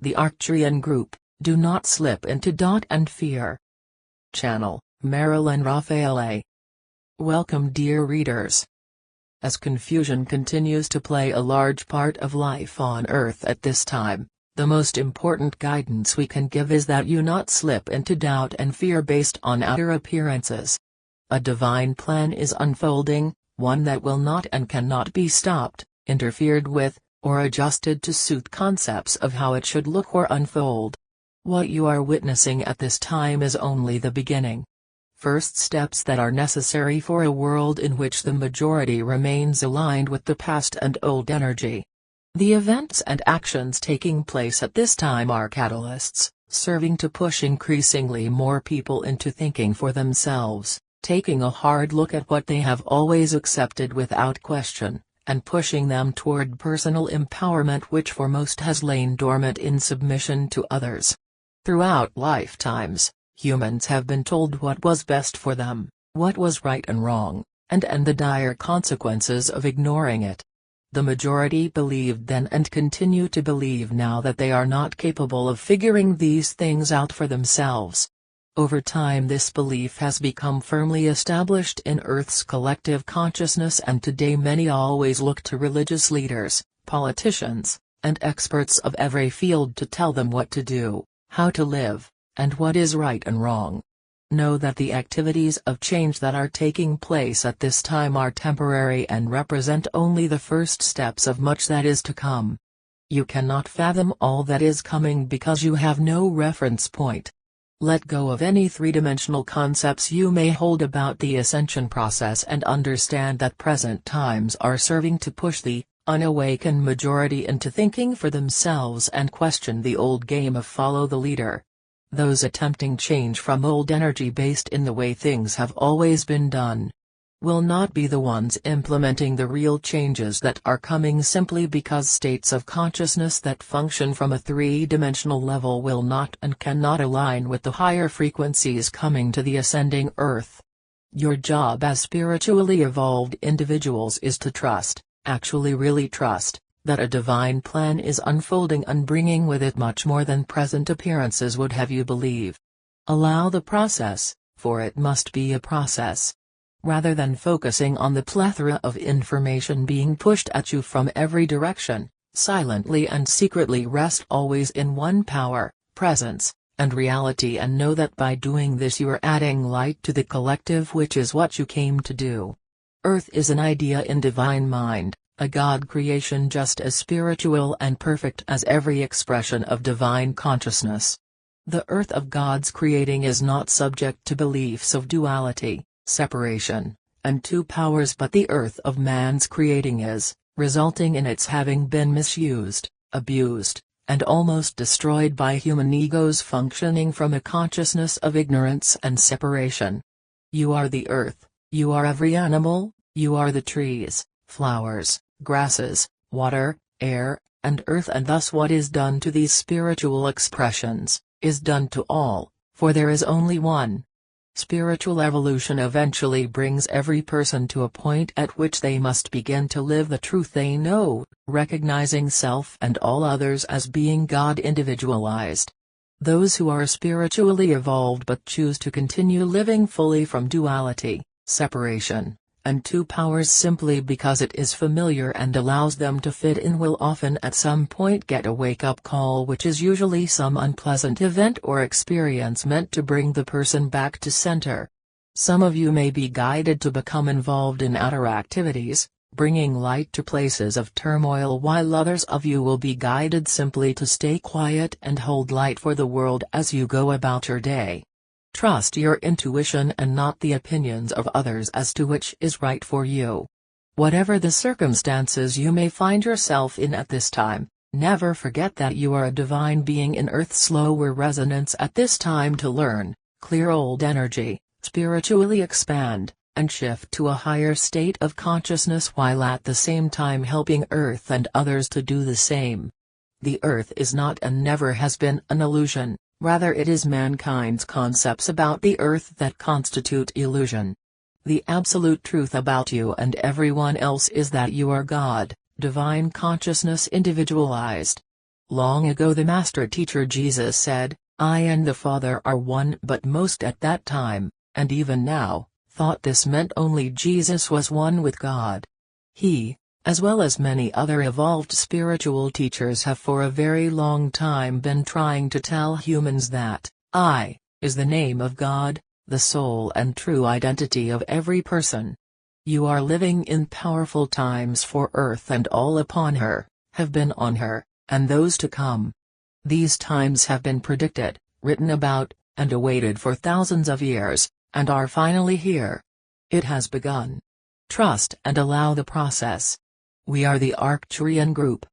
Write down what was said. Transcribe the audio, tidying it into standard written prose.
The Arcturian group, do not slip into doubt and fear. Channel, Marilyn Raffaele. Welcome dear readers. As confusion continues to play a large part of life on Earth at this time, the most important guidance we can give is that you not slip into doubt and fear based on outer appearances. A divine plan is unfolding, one that will not and cannot be stopped, interfered with, or adjusted to suit concepts of how it should look or unfold. What you are witnessing at this time is only the beginning. First steps that are necessary for a world in which the majority remains aligned with the past and old energy. The events and actions taking place at this time are catalysts, serving to push increasingly more people into thinking for themselves, taking a hard look at what they have always accepted without question, and pushing them toward personal empowerment, which for most has lain dormant in submission to others. Throughout lifetimes, humans have been told what was best for them, what was right and wrong, and the dire consequences of ignoring it. The majority believed then and continue to believe now that they are not capable of figuring these things out for themselves. Over time this belief has become firmly established in Earth's collective consciousness, and today many always look to religious leaders, politicians, and experts of every field to tell them what to do, how to live, and what is right and wrong. Know that the activities of change that are taking place at this time are temporary and represent only the first steps of much that is to come. You cannot fathom all that is coming because you have no reference point. Let go of any three-dimensional concepts you may hold about the ascension process and understand that present times are serving to push the unawakened majority into thinking for themselves and question the old game of follow the leader. Those attempting change from old energy based in the way things have always been done will not be the ones implementing the real changes that are coming, simply because states of consciousness that function from a three-dimensional level will not and cannot align with the higher frequencies coming to the ascending Earth. Your job as spiritually evolved individuals is to trust, actually really trust, that a divine plan is unfolding and bringing with it much more than present appearances would have you believe. Allow the process, for it must be a process. Rather than focusing on the plethora of information being pushed at you from every direction, silently and secretly rest always in one power, presence, and reality, and know that by doing this you are adding light to the collective, which is what you came to do. Earth is an idea in divine mind, a God creation just as spiritual and perfect as every expression of divine consciousness. The earth of God's creating is not subject to beliefs of duality, separation, and two powers, but the earth of man's creating is, resulting in its having been misused, abused, and almost destroyed by human egos functioning from a consciousness of ignorance and separation. You are the earth, you are every animal, you are the trees, flowers, grasses, water, air, and earth, and thus what is done to these spiritual expressions, is done to all, for there is only one. Spiritual evolution eventually brings every person to a point at which they must begin to live the truth they know, recognizing self and all others as being God individualized. Those who are spiritually evolved but choose to continue living fully from duality, separation, and two powers simply because it is familiar and allows them to fit in will often at some point get a wake-up call, which is usually some unpleasant event or experience meant to bring the person back to center. Some of you may be guided to become involved in outer activities, bringing light to places of turmoil, while others of you will be guided simply to stay quiet and hold light for the world as you go about your day. Trust your intuition and not the opinions of others as to which is right for you. Whatever the circumstances you may find yourself in at this time, never forget that you are a divine being in Earth's lower resonance at this time to learn, clear old energy, spiritually expand, and shift to a higher state of consciousness, while at the same time helping Earth and others to do the same. The Earth is not and never has been an illusion. Rather, it is mankind's concepts about the earth that constitute illusion. The absolute truth about you and everyone else is that you are God, divine consciousness individualized. Long ago the Master Teacher Jesus said, "I and the Father are one," but most at that time, and even now, thought this meant only Jesus was one with God. He, as well as many other evolved spiritual teachers, have for a very long time been trying to tell humans that I is the name of God, the soul and true identity of every person. You are living in powerful times for Earth and all upon her, have been on her, and those to come. These times have been predicted, written about, and awaited for thousands of years, and are finally here. It has begun. Trust and allow the process. We are the Arcturian group,